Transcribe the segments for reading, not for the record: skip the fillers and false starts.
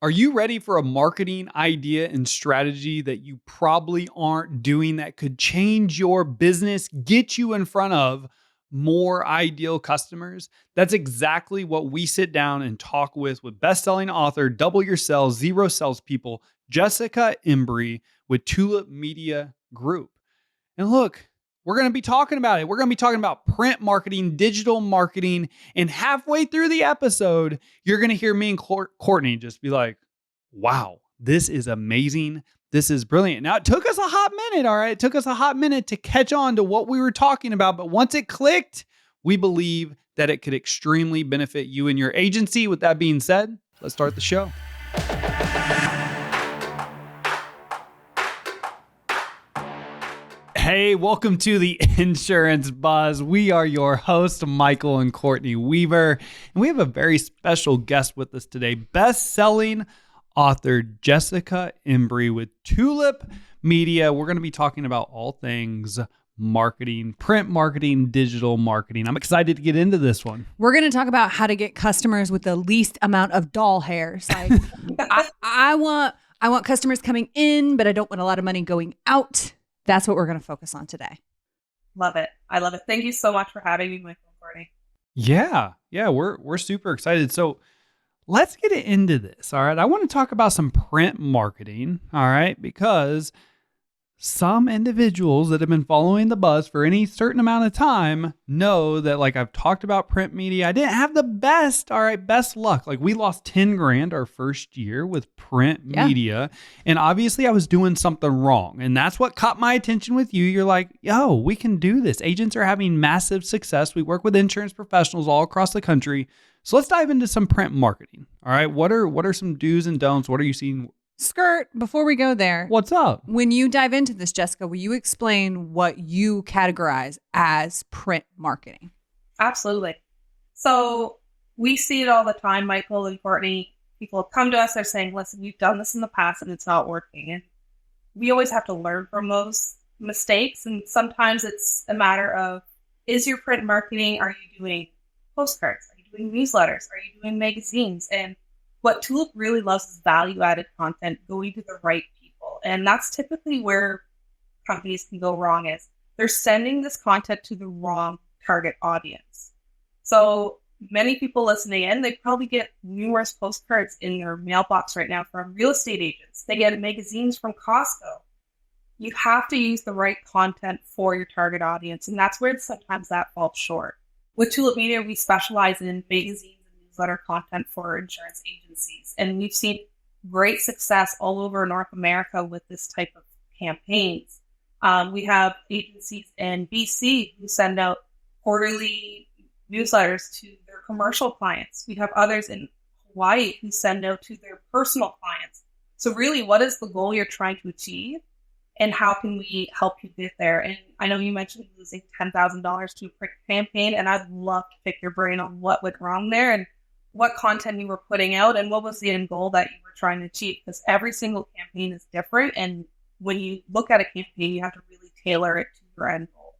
Are you ready for a marketing idea and strategy that you probably aren't doing that could change your business, get you in front of more ideal customers? That's exactly what we sit down and talk with best-selling author, Double Your Sales, Zero Salespeople, Jessica Embree with Tulip Media Group. And look, we're going to be talking about it. We're going to be talking about print marketing, digital marketing, and halfway through the episode, you're going to hear me and Courtney just be like, wow, this is amazing. This is brilliant. Now, it took us a hot minute, all right? It took us a hot minute to catch on to what we were talking about. But once it clicked, we believe that it could extremely benefit you and your agency. With that being said, let's start the show. Hey, welcome to the Insurance Buzz. We are your hosts, Michael and Courtney Weaver, and we have a very special guest with us today, best-selling author Jessica Embree with Tulip Media. We're going to be talking about all things marketing, print marketing, digital marketing. I'm excited to get into this one. We're going to talk about how to get customers with the least amount of doll hairs. Like, I want customers coming in, but I don't want a lot of money going out. That's what we're going to focus on today. Love it. I love it. Thank you so much for having me, Michael and Courtney. Yeah, we're super excited. So let's get into this. All right. I want to talk about some print marketing. All right. Because some individuals that have been following the buzz for any certain amount of time know that, like, I've talked about print media. I didn't have the best luck. Like, we lost 10 grand our first year with print media. And obviously I was doing something wrong. And that's what caught my attention with you. You're like, yo, we can do this. Agents are having massive success. We work with insurance professionals all across the country. So let's dive into some print marketing. All right. What are some do's and don'ts? What are you seeing? Skirt, before we go there. What's up? When you dive into this, Jessica, will you explain what you categorize as print marketing? Absolutely. So we see it all the time, Michael and Courtney. People come to us, they're saying, listen, we've done this in the past and it's not working. And we always have to learn from those mistakes. And sometimes it's a matter of, is your print marketing, are you doing postcards? Are you doing newsletters? Are you doing magazines? And what Tulip really loves is value-added content going to the right people. And that's typically where companies can go wrong is they're sending this content to the wrong target audience. So many people listening in, they probably get numerous postcards in their mailbox right now from real estate agents. They get magazines from Costco. You have to use the right content for your target audience. And that's where sometimes that falls short. With Tulip Media, we specialize in magazines newsletter content for insurance agencies. And we've seen great success all over North America with this type of campaigns. We have agencies in BC who send out quarterly newsletters to their commercial clients. We have others in Hawaii who send out to their personal clients. So really, what is the goal you're trying to achieve? And how can we help you get there? And I know you mentioned losing $10,000 to a print campaign, and I'd love to pick your brain on what went wrong there and what content you were putting out and what was the end goal that you were trying to achieve. Because every single campaign is different. And when you look at a campaign, you have to really tailor it to your end goal.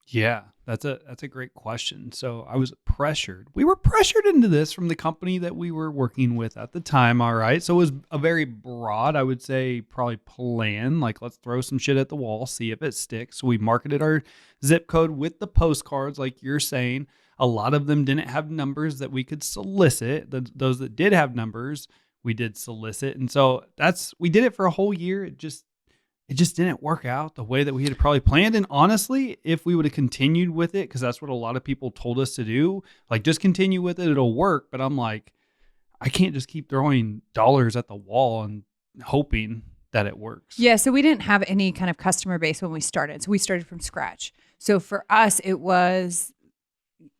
Yeah, that's a great question. So I was pressured. We were pressured into this from the company that we were working with at the time. All right. So it was a very broad, I would say, probably plan. Like, let's throw some shit at the wall, see if it sticks. So we marketed our zip code with the postcards, like you're saying. A lot of them didn't have numbers that we could solicit. Those that did have numbers, we did solicit. And so we did it for a whole year. It just didn't work out the way that we had probably planned. And honestly, if we would have continued with it, because that's what a lot of people told us to do, like, just continue with it, it'll work. But I'm like, I can't just keep throwing dollars at the wall and hoping that it works. Yeah. So we didn't have any kind of customer base when we started. So we started from scratch. So for us,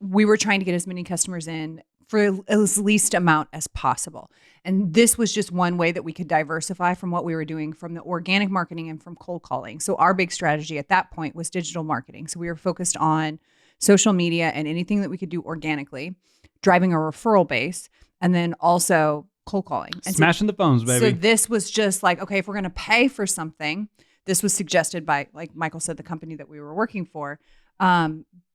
we were trying to get as many customers in for as least amount as possible. And this was just one way that we could diversify from what we were doing from the organic marketing and from cold calling. So our big strategy at that point was digital marketing. So we were focused on social media and anything that we could do organically, driving a referral base, and then also cold calling. And smashing the phones, baby. So this was just like, okay, if we're going to pay for something, this was suggested by, like Michael said, the company that we were working for.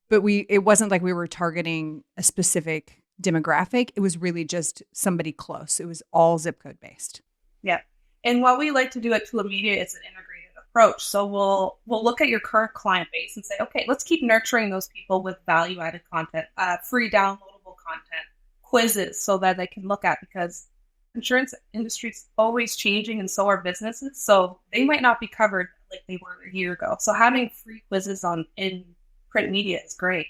But it wasn't like we were targeting a specific demographic. It was really just somebody close. It was all zip code based. Yeah. And what we like to do at Tula Media is an integrated approach. So we'll look at your current client base and say, okay, let's keep nurturing those people with value-added content, free downloadable content, quizzes so that they can look at, because insurance industry is always changing and so are businesses. So they might not be covered like they were a year ago. So having free quizzes in print media is great.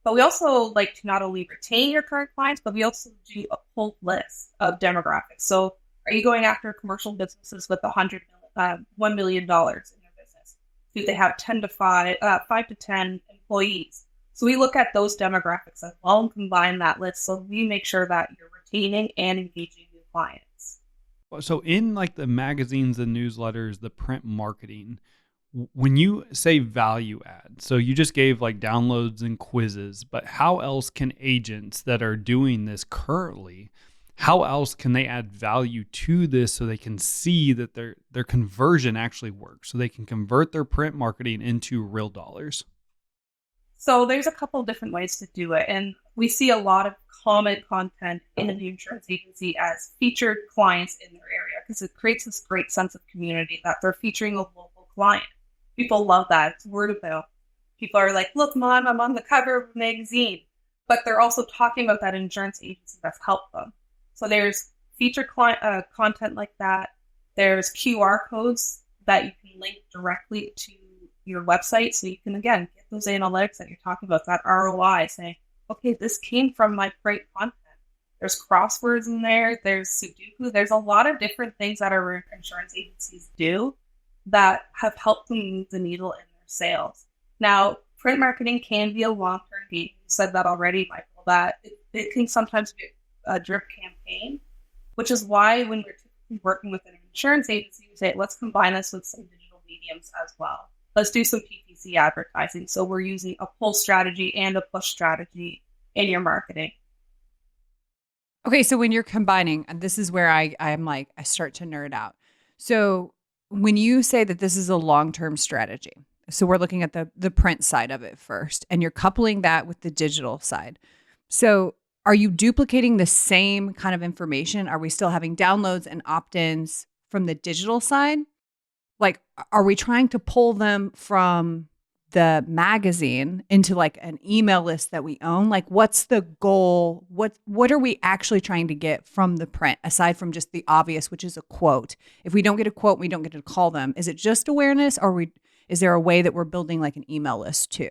But we also like to not only retain your current clients, but we also do a full list of demographics. So are you going after commercial businesses with $1 million in their business? Do they have 5 to 10 employees? So we look at those demographics as well and combine that list. So we make sure that you're retaining and engaging new clients. So in like the magazines and newsletters, the print marketing, when you say value add, so you just gave like downloads and quizzes, but how else can agents that are doing this currently, how else can they add value to this so they can see that their conversion actually works, so they can convert their print marketing into real dollars? So there's a couple of different ways to do it. And we see a lot of comment content in the insurance agency as featured clients in their area, because it creates this great sense of community that they're featuring a local client. People love that. It's word of mouth. People are like, look, Mom, I'm on the cover of a magazine. But they're also talking about that insurance agency that's helped them. So there's featured content like that. There's QR codes that you can link directly to your website. So you can, again, get those analytics that you're talking about, that ROI, saying, okay, this came from my great content. There's crosswords in there. There's Sudoku. There's a lot of different things that our insurance agencies do that have helped them move the needle in their sales. Now, print marketing can be a long-term game. You said that already, Michael, that it can sometimes be a drip campaign, which is why when we're typically working with an insurance agency, we say, let's combine this with some digital mediums as well. Let's do some PPC advertising. So we're using a pull strategy and a push strategy in your marketing. Okay, so when you're combining, and this is where I'm like, I start to nerd out. So when you say that this is a long-term strategy, so we're looking at the print side of it first, and you're coupling that with the digital side. So are you duplicating the same kind of information? Are we still having downloads and opt-ins from the digital side? Like, are we trying to pull them from the magazine into like an email list that we own? Like, what's the goal? What are we actually trying to get from the print, aside from just the obvious, which is a quote? If we don't get a quote, we don't get to call them. Is it just awareness, or is there a way that we're building like an email list too?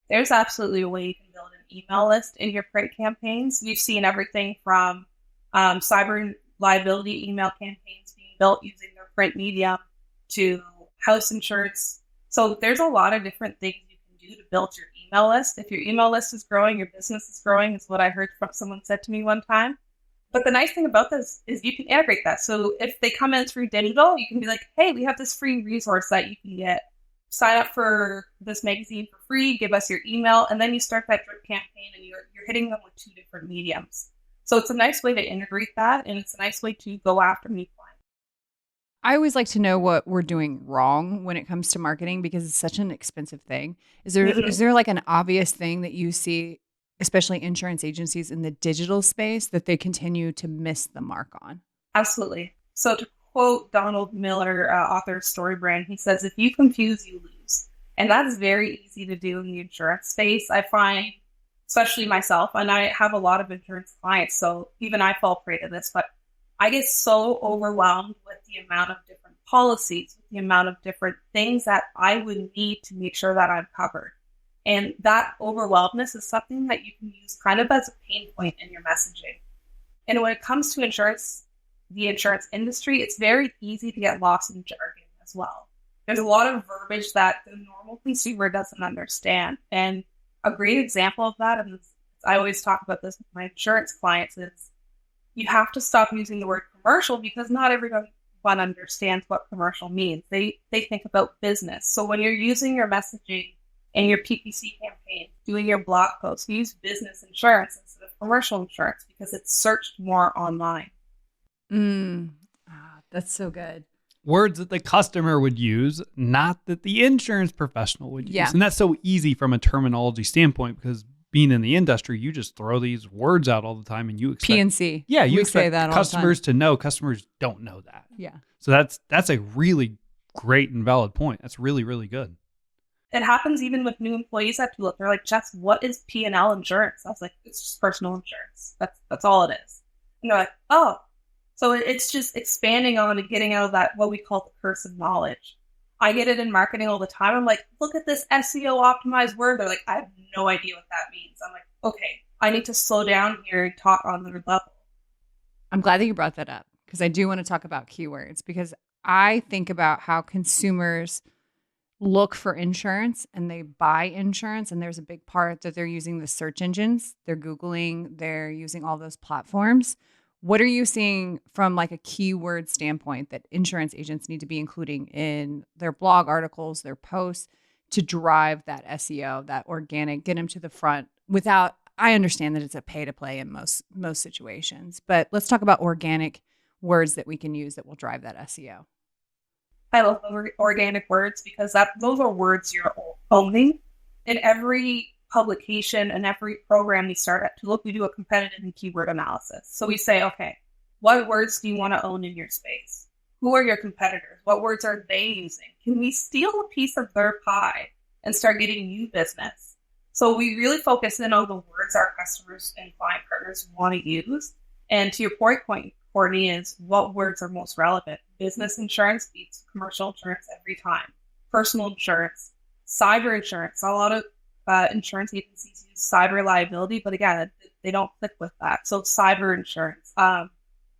There's absolutely a way you can build an email list in your print campaigns. We've seen everything from cyber liability email campaigns being built using their print medium to house insurance. So there's a lot of different things you can do to build your email list. If your email list is growing, your business is growing, is what I heard from someone said to me one time. But the nice thing about this is you can integrate that. So if they come in through digital, you can be like, hey, we have this free resource that you can get. Sign up for this magazine for free, give us your email, and then you start that drip campaign and you're hitting them with two different mediums. So it's a nice way to integrate that, and it's a nice way to go after new clients. I always like to know what we're doing wrong when it comes to marketing, because it's such an expensive thing. Is there like an obvious thing that you see, especially insurance agencies in the digital space, that they continue to miss the mark on? Absolutely. So to quote Donald Miller, author of StoryBrand, he says, if you confuse, you lose. And that is very easy to do in the insurance space. I find, especially myself, and I have a lot of insurance clients, so even I fall prey to this, but I get so overwhelmed with the amount of different policies, with the amount of different things that I would need to make sure that I'm covered. And that overwhelmedness is something that you can use kind of as a pain point in your messaging. And when it comes to insurance, the insurance industry, it's very easy to get lost in jargon as well. There's a lot of verbiage that the normal consumer doesn't understand. And a great example of that, and I always talk about this with my insurance clients, is you have to stop using the word commercial, because not everyone understands what commercial means. They think about business. So when you're using your messaging and your PPC campaign, doing your blog posts, use business insurance instead of commercial insurance, because it's searched more online. That's so good. Words that the customer would use, not that the insurance professional would use. Yeah. And that's so easy from a terminology standpoint, because being in the industry, you just throw these words out all the time and you expect PNC. Yeah, you we expect say that all customers the time. to know. Customers don't know that. Yeah. So that's a really great and valid point. That's really, really good. It happens even with new employees at Tulip. They're like, Jess, what is P&L insurance? I was like, it's just personal insurance. That's all it is. And they're like, oh. So it's just expanding on and getting out of that, what we call the curse of knowledge. I get it in marketing all the time. I'm like, look at this SEO optimized word. They're like, I have no idea what that means. I'm like, okay, I need to slow down here and talk on their level. I'm glad that you brought that up because I do want to talk about keywords because I think about how consumers look for insurance and they buy insurance. And there's a big part that they're using the search engines. They're Googling, they're using all those platforms. What are you seeing from like a keyword standpoint that insurance agents need to be including in their blog articles, their posts to drive that SEO, that organic, get them to the front without, I understand that it's a pay to play in most situations, but let's talk about organic words that we can use that will drive that SEO. I love organic words because those are words you're owning. In every publication and every program we start at Tulip, we do a competitive and keyword analysis. So we say, okay, what words do you want to own in your space? Who are your competitors? What words are they using? Can we steal a piece of their pie and start getting new business? So we really focus in on the words our customers and client partners want to use. And to your point, Courtney, is what words are most relevant. Business insurance beats commercial insurance every time. Personal insurance, cyber insurance. A lot of insurance agencies use cyber liability, but again, they don't click with that. So cyber insurance.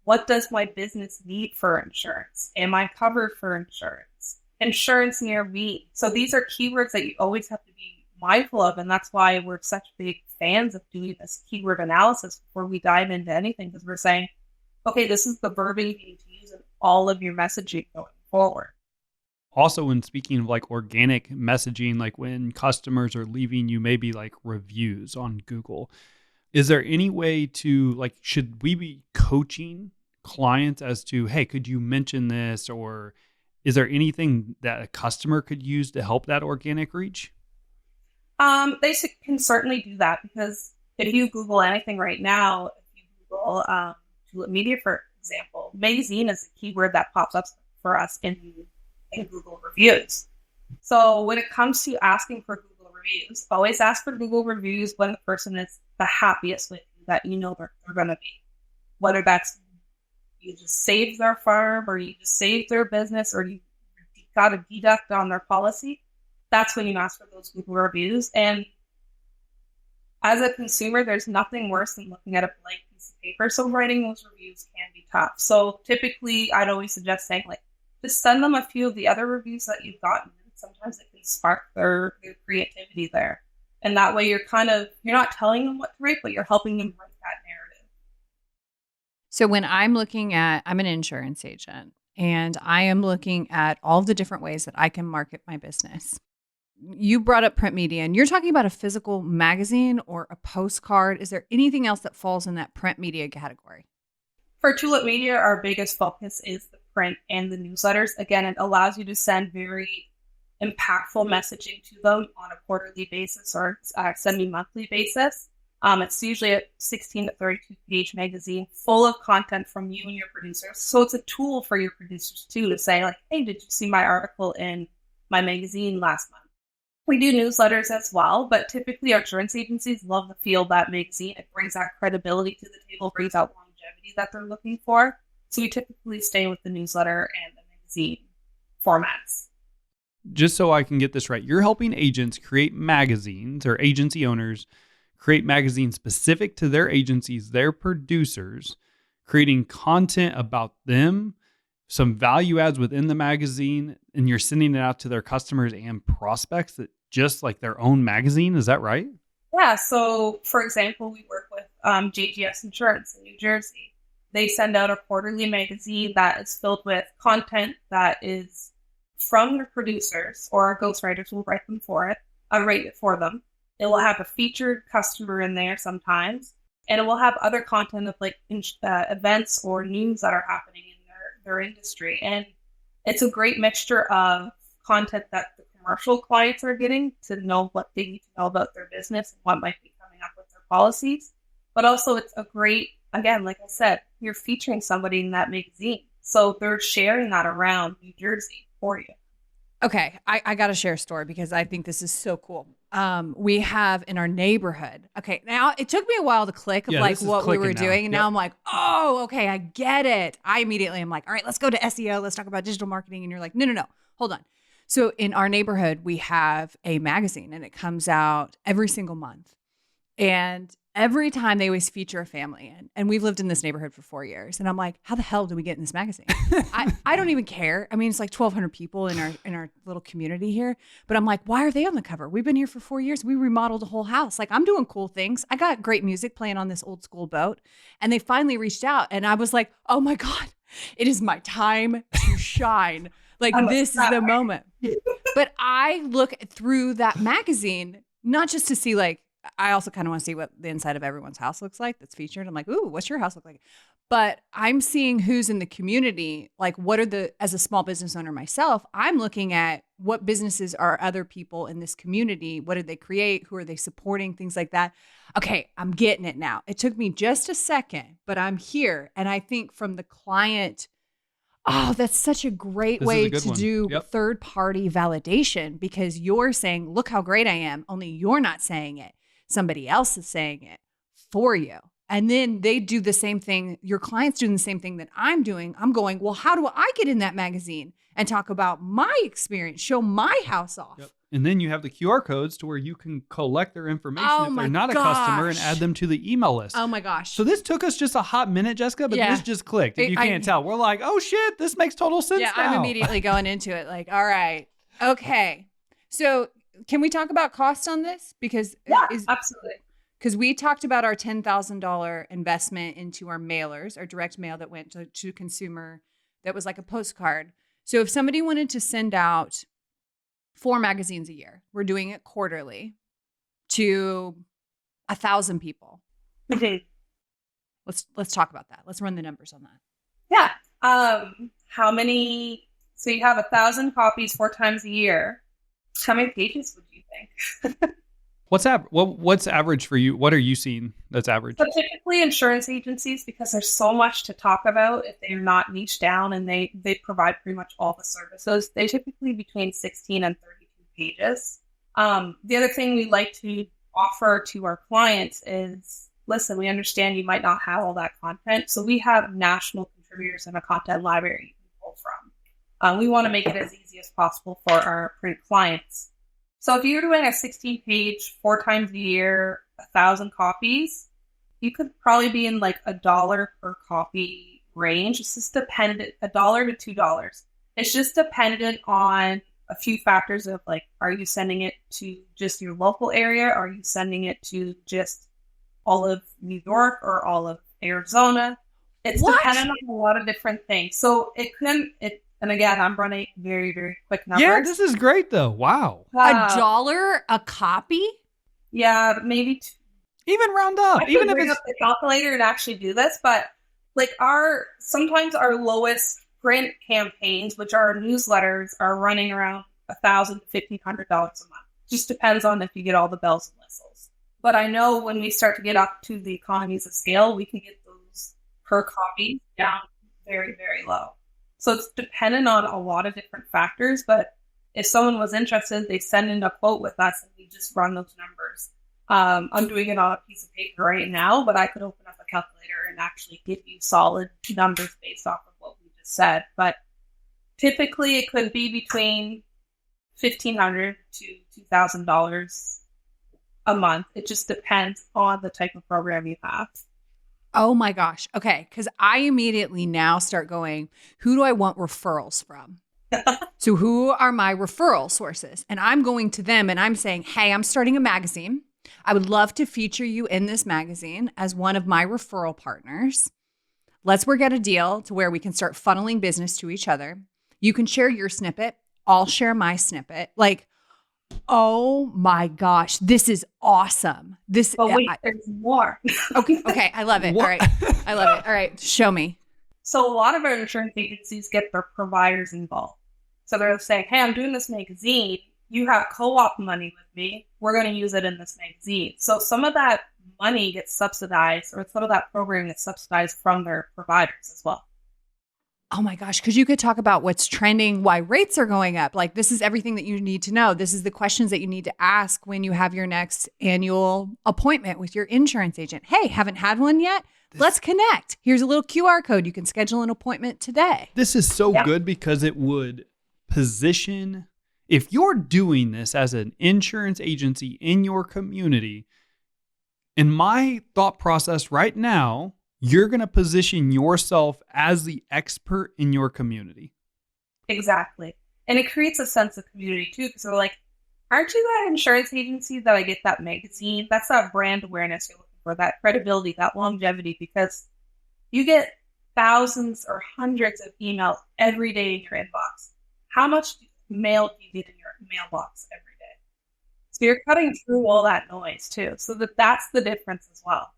What does my business need for insurance? Am I covered for insurance? Insurance near me. So these are keywords that you always have to be mindful of, and that's why we're such big fans of doing this keyword analysis before we dive into anything, because we're saying, okay, this is the verbiage you need to use in all of your messaging going forward. Also, when speaking of like organic messaging, like when customers are leaving you maybe like reviews on Google, is there any way to like, should we be coaching clients as to, hey, could you mention this? Or is there anything that a customer could use to help that organic reach? They can certainly do that, because if you Google anything right now, if you Google Tulip Media, for example, magazine is a keyword that pops up for us in Google reviews. So when it comes to asking for Google reviews, always ask for Google reviews when the person is the happiest with you, that you know they're going to be. Whether that's you just saved their farm, or you just saved their business, or you got a deduct on their policy, that's when you ask for those Google reviews. And as a consumer, there's nothing worse than looking at a blank piece of paper. So writing those reviews can be tough. So typically, I'd always suggest saying, like, just send them a few of the other reviews that you've gotten. Sometimes it can spark their creativity there. And that way you're not telling them what to rate, but you're helping them write that narrative. So when I'm an insurance agent, and I am looking at all the different ways that I can market my business. You brought up print media, and you're talking about a physical magazine or a postcard. Is there anything else that falls in that print media category? For Tulip Media, our biggest focus is the print and the newsletters. Again, it allows you to send very impactful messaging to them on a quarterly basis or semi-monthly basis. It's usually a 16 to 32 page magazine full of content from you and your producers. So it's a tool for your producers too, to say, like, hey, did you see my article in my magazine last month? We do newsletters as well, but typically our insurance agencies love the feel of that magazine. It brings that credibility to the table, brings out longevity that they're looking for. So we typically stay with the newsletter and the magazine formats. Just so I can get this right, you're helping agents create magazines, or agency owners create magazines specific to their agencies, their producers, creating content about them, some value adds within the magazine, and you're sending it out to their customers and prospects that just like their own magazine. Is that right? Yeah. So, for example, we work with JGS Insurance in New Jersey. They send out a quarterly magazine that is filled with content that is from the producers, or our ghostwriters will write it for them. It will have a featured customer in there sometimes, and it will have other content of like events or news that are happening in their industry. And it's a great mixture of content that the commercial clients are getting to know what they need to know about their business and what might be coming up policies, but also it's a great, again, like I said, you're featuring somebody in that magazine. So they're sharing that around New Jersey for you. Okay, I got to share a story because I think this is so cool. We have in our neighborhood. Okay, now it took me a while to click of like what we were doing. And now I'm like, oh, okay, I get it. I immediately am like, all right, let's go to SEO. Let's talk about digital marketing. And you're like, no, hold on. So in our neighborhood, we have a magazine and it comes out every single month. And every time they always feature a family in, and we've lived in this neighborhood for 4 years. And I'm like, how the hell do we get in this magazine? I don't even care. I mean, it's like 1,200 people in our little community here. But I'm like, why are they on the cover? We've been here for 4 years. We remodeled a whole house. Like, I'm doing cool things. I got great music playing on this old school boat. And they finally reached out. And I was like, oh my God, it is my time to shine. Like, this is the moment. But I look through that magazine, not just to see like, I also kind of want to see what the inside of everyone's house looks like that's featured. I'm like, ooh, what's your house look like? But I'm seeing who's in the community. Like, what are as a small business owner myself, I'm looking at what businesses are other people in this community. What did they create? Who are they supporting? Things like that. Okay, I'm getting it now. It took me just a second, but I'm here. And I think from the client, oh, that's such a great way to do third-party validation because you're saying, look how great I am, only you're not saying it. Somebody else is saying it for you. And then they do the same thing. Your client's doing the same thing that I'm doing. I'm going, well, how do I get in that magazine and talk about my experience, show my house off? Yep. And then you have the QR codes to where you can collect their information if they're not a customer and add them to the email list. Oh my gosh. So this took us just a hot minute, Jessica, but this just clicked. If you can't tell, we're like, oh shit, this makes total sense now. I'm immediately going into it like, all right, okay. So can we talk about cost on this? Because absolutely. Because we talked about our $10,000 investment into our mailers, our direct mail that went to consumer, that was like a postcard. So if somebody wanted to send out 4 magazines a year, we're doing it quarterly, to 1,000 people. Mm-hmm. Let's talk about that. Let's run the numbers on that. Yeah. How many? So you have 1,000 copies 4 times a year. How many pages would you think? What's average for you? What are you seeing that's average? So typically insurance agencies, because there's so much to talk about if they're not niched down and they provide pretty much all the services, they typically between 16 and 32 pages. The other thing we like to offer to our clients is, listen, we understand you might not have all that content. So we have national contributors in a content library you can pull from. We want to make it as easy as possible for our print clients. So if you're doing a 16-page, 4 times a year, 1,000 copies, you could probably be in like $1 per copy range. It's just dependent, $1 to $2. It's just dependent on a few factors of like, are you sending it to just your local area? Are you sending it to just all of New York or all of Arizona? It's dependent on a lot of different things. So and again, I'm running very, very quick numbers. Yeah, this is great though. Wow. $1 a copy? Yeah, maybe even round up. Even if bring it's up the calculator and actually do this, but like sometimes our lowest print campaigns, which are newsletters, are running around $1,000 to $1,500 a month. Just depends on if you get all the bells and whistles. But I know when we start to get up to the economies of scale, we can get those per copy down very, very low. So it's dependent on a lot of different factors, but if someone was interested, they send in a quote with us and we just run those numbers. I'm doing it on a piece of paper right now, but I could open up a calculator and actually give you solid numbers based off of what we just said. But typically it could be between $1,500 to $2,000 a month. It just depends on the type of program you have. Oh my gosh. Okay. Because I immediately now start going, who do I want referrals from? So who are my referral sources? And I'm going to them and I'm saying, hey, I'm starting a magazine. I would love to feature you in this magazine as one of my referral partners. Let's work out a deal to where we can start funneling business to each other. You can share your snippet. I'll share my snippet. Like, oh my gosh, this is awesome. There's more. Okay. I love it. All right. I love it. All right. Show me. So a lot of our insurance agencies get their providers involved. So they're saying, hey, I'm doing this magazine. You have co-op money with me. we're going to use it in this magazine. So some of that money gets subsidized, or some of that programming gets subsidized from their providers as well. Oh my gosh, because you could talk about what's trending, why rates are going up. Like, this is everything that you need to know. This is the questions that you need to ask when you have your next annual appointment with your insurance agent. Hey, haven't had one yet? Let's connect. Here's a little QR code. You can schedule an appointment today. This is so good because it would position, if you're doing this as an insurance agency in your community, in my thought process right now, you're going to position yourself as the expert in your community. Exactly. And it creates a sense of community too, because they're like, aren't you that insurance agency that I get that magazine? That's that brand awareness you're looking for, that credibility, that longevity, because you get thousands or hundreds of emails every day in your inbox. How much mail do you get in your mailbox every day? So you're cutting through all that noise too. So that's the difference as well.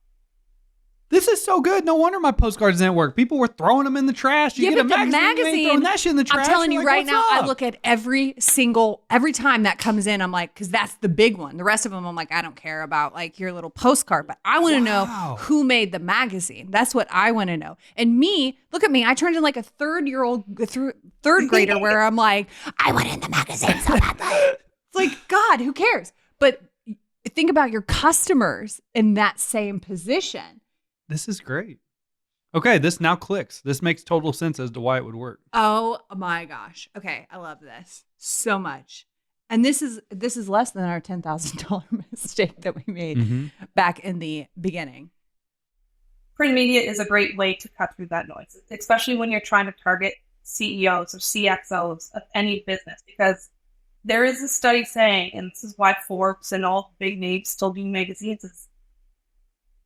This is so good. No wonder my postcards didn't work. People were throwing them in the trash. You get a magazine, you ain't throwing that shit in the trash. I'm telling you like, right what's now, up? I look at every time that comes in, I'm like, because that's the big one. The rest of them, I'm like, I don't care about like your little postcard, but I want to know who made the magazine. That's what I want to know. And me, look at me. I turned in like a third grader where I'm like, I want in the magazine so badly. It's like, God, who cares? But think about your customers in that same position. This is great. Okay, this now clicks. This makes total sense as to why it would work. Oh my gosh. Okay, I love this so much. And this is less than our $10,000 mistake that we made back in the beginning. Print media is a great way to cut through that noise, especially when you're trying to target CEOs or CXOs of any business, because there is a study saying, and this is why Forbes and all big names still do magazines, is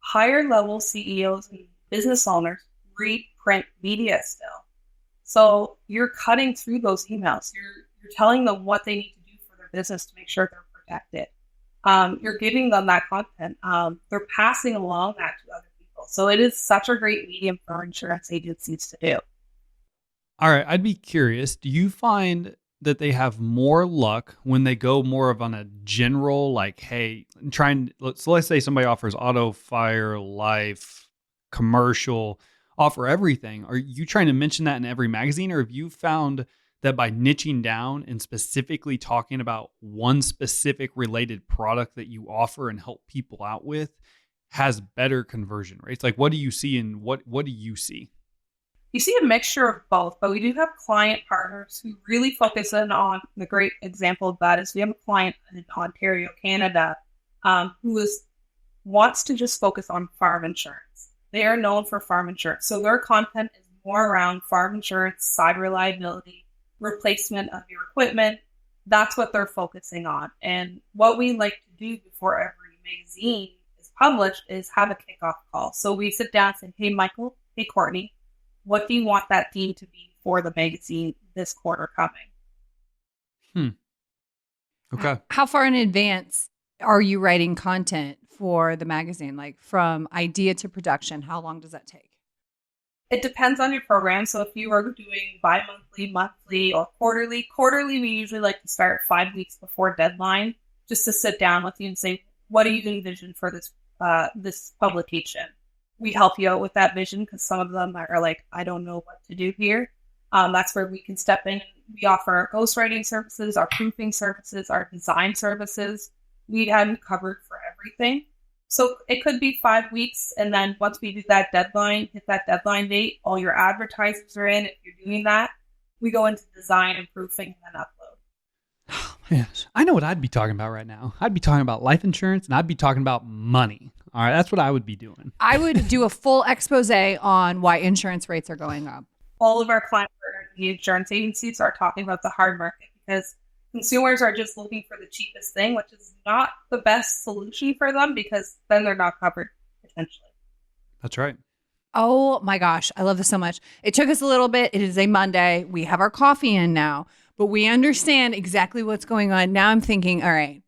higher level CEOs and business owners read print media still. So you're cutting through those emails. You're telling them what they need to do for their business to make sure they're protected. You're giving them that content. They're passing along that to other people. So it is such a great medium for insurance agencies to do. All right, I'd be curious. Do you find that they have more luck when they go more of on a general, like, hey, let's say somebody offers auto, fire, life, commercial, offer everything. Are you trying to mention that in every magazine, or have you found that by niching down and specifically talking about one specific related product that you offer and help people out with has better conversion rates? Like, what do you see and what do you see? You see a mixture of both, but we do have client partners who really focus in on, the great example of that is we have a client in Ontario, Canada, who wants to just focus on farm insurance. They are known for farm insurance. So their content is more around farm insurance, cyber liability, replacement of your equipment. That's what they're focusing on. And what we like to do before every magazine is published is have a kickoff call. So we sit down and say, hey, Michael, hey, Courtney, what do you want that theme to be for the magazine this quarter coming? Okay. How far in advance are you writing content for the magazine? Like from idea to production, how long does that take? It depends on your program. So if you are doing bi-monthly, monthly, or quarterly, we usually like to start 5 weeks before deadline, just to sit down with you and say, what do you envision for this publication? We help you out with that vision, because some of them are like, I don't know what to do here. That's where we can step in. We offer our ghostwriting services, our proofing services, our design services. We hadn't covered for everything. So it could be 5 weeks. And then once we do that deadline, hit that deadline date, all your advertisers are in. If you're doing that, we go into design and proofing and then upload. Oh, man. I know what I'd be talking about right now. I'd be talking about life insurance, and I'd be talking about money. All right, that's what I would be doing. I would do a full expose on why insurance rates are going up. All of our client partners, the insurance agencies, are talking about the hard market, because consumers are just looking for the cheapest thing, which is not the best solution for them, because then they're not covered potentially. That's right. Oh my gosh, I love this so much. It took us a little bit. It is a Monday. We have our coffee in now, but we understand exactly what's going on. Now I'm thinking, all right,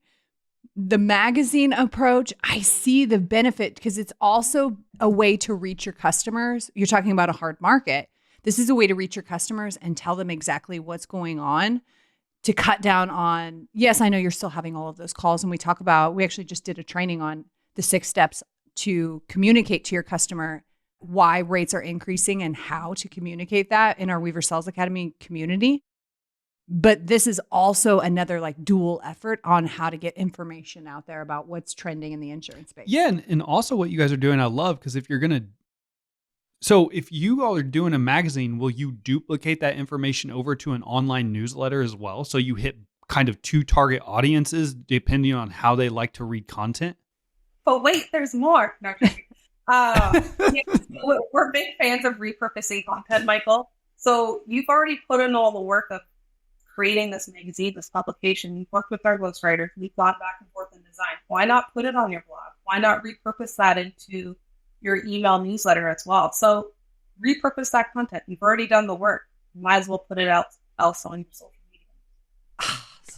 the magazine approach, I see the benefit, because it's also a way to reach your customers. You're talking about a hard market. This is a way to reach your customers and tell them exactly what's going on. to cut down on, yes, I know you're still having all of those calls. And we actually just did a training on the 6 steps to communicate to your customer why rates are increasing and how to communicate that in our Weaver Sales Academy community. But this is also another like dual effort on how to get information out there about what's trending in the insurance space. Yeah. And also what you guys are doing, I love, because if you all are doing a magazine, will you duplicate that information over to an online newsletter as well? So you hit kind of 2 target audiences depending on how they like to read content? But wait, there's more. No, yeah, we're big fans of repurposing content, Michael. So you've already put in all the work of creating this magazine, this publication. You've worked with our ghostwriters. We've gone back and forth in design. Why not put it on your blog? Why not repurpose that into your email newsletter as well? So repurpose that content. You've already done the work. You might as well put it out else on your social media.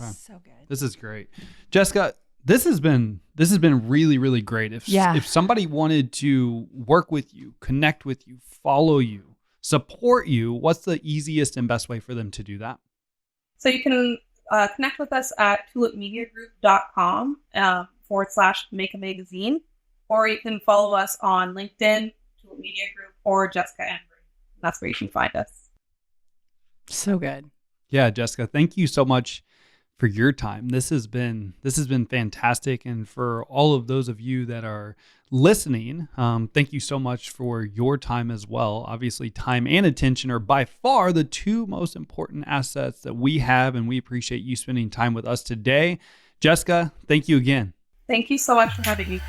Okay. So good. This is great. Jessica, this has been really, really great. If somebody wanted to work with you, connect with you, follow you, support you, what's the easiest and best way for them to do that? So you can connect with us at tulipmediagroup.com /make a magazine, or you can follow us on LinkedIn, Tulip Media Group, or Jessica Embree. That's where you can find us. So good. Yeah, Jessica, thank you so much for your time. This has been fantastic. And for all of those of you that are listening, thank you so much for your time as well. Obviously, time and attention are by far the 2 most important assets that we have, and we appreciate you spending time with us today. Jessica, thank you again. Thank you so much for having me.